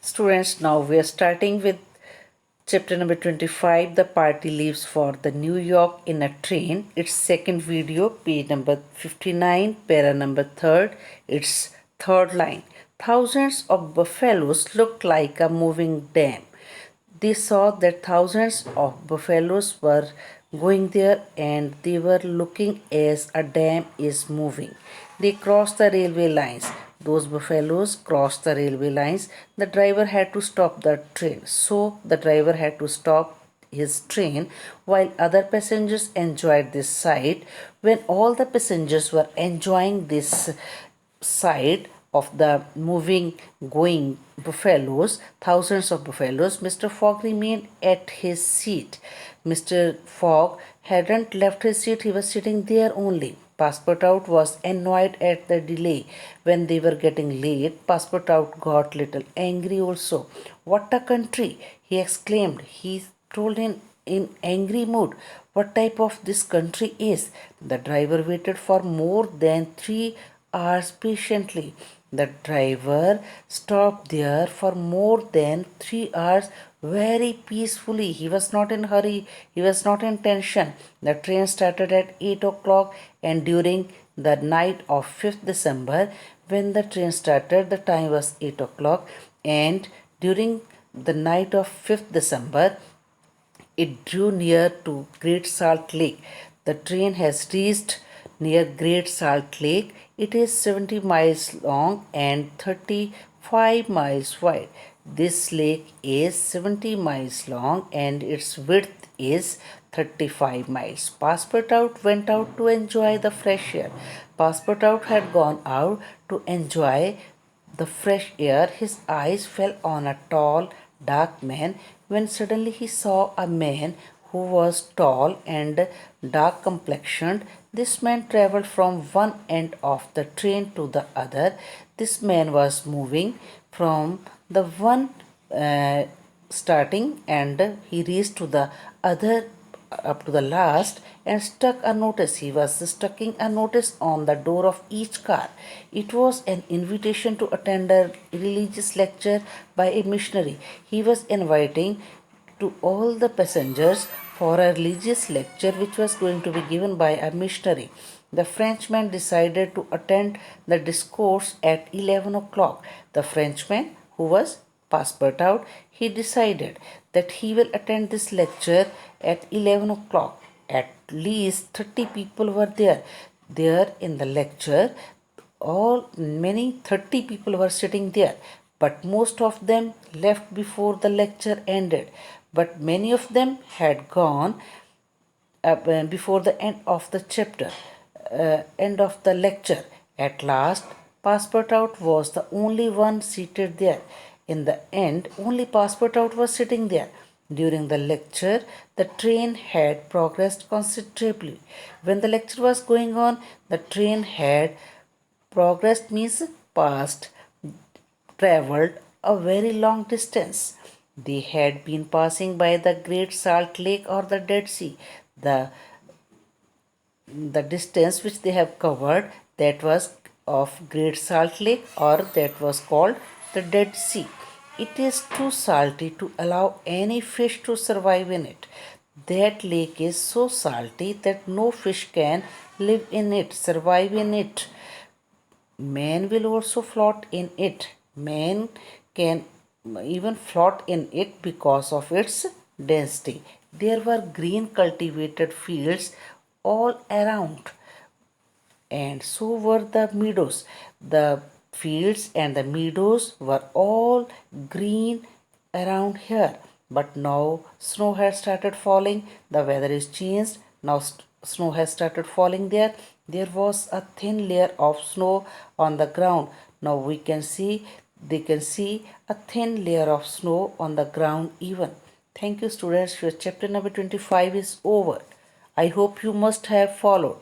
Students, now we are starting with chapter number 25. The party leaves for the New York in a train. Its second video, page number 59, para number 3rd, its third line. Thousands of buffaloes looked like a moving dam. They saw that thousands of buffaloes were going there and they were looking as a dam is moving. They crossed the railway lines. Those buffaloes crossed the railway lines. The driver had to stop the train. So the driver had to stop his train while other passengers enjoyed this sight. When all the passengers were enjoying this sight of the moving, going buffaloes, thousands of buffaloes, Mr. Fogg remained at his seat. Mr. Fogg hadn't left his seat, he was sitting there only. Passepartout was annoyed at the delay. When they were getting late, Passepartout got little angry also. What a country! He exclaimed. He told him in angry mood what type of this country is. The driver waited for more than 3 hours patiently. The driver stopped there for more than 3 hours very peacefully. He was not in hurry. He was not in tension. The train started at 8 o'clock and during the night of 5th December, when the train started, the time was 8 o'clock and during the night of 5th December, it drew near to Great Salt Lake. The train has reached near Great Salt Lake. It is 70 miles long and 35 miles wide. This lake is 70 miles long and its width is 35 miles. Passepartout went out to enjoy the fresh air. Passepartout had gone out to enjoy the fresh air. His eyes fell on a tall, dark man when suddenly he saw a man who was tall and dark complexioned. This man traveled from one end of the train to the other. This man was moving from the one starting and he reached to the other up to the last and stuck a notice. He was stucking a notice on the door of each car. It was an invitation to attend a religious lecture by a missionary. He was inviting to all the passengers for a religious lecture which was going to be given by a missionary. The Frenchman decided to attend the discourse at 11 o'clock. The Frenchman, who was Passepartout, he decided that he will attend this lecture at 11 o'clock. At least 30 people were there. There in the lecture, many 30 people were sitting there, but most of them left before the lecture ended. But many of them had gone before the end of the chapter, end of the lecture. At last, Passepartout was the only one seated there. In the end, only Passepartout was sitting there. During the lecture, the train had progressed considerably. When the lecture was going on, the train had progressed means passed, traveled a very long distance. They had been passing by the Great Salt Lake or the Dead Sea. The distance which they have covered, that was of Great Salt Lake, or that was called the Dead Sea. It is too salty to allow any fish to survive in it. That lake is so salty that no fish can live in it, survive in it. Man will also float in it. Man can even float in it because of its density. There were green cultivated fields all around, and so were the meadows. The fields and the meadows were all green around here. But now snow has started falling, the weather is changed. Now snow has started falling there. There was a thin layer of snow on the ground. Now they can see a thin layer of snow on the ground even. Thank you, students. Your chapter number 25 is over. I hope you must have followed.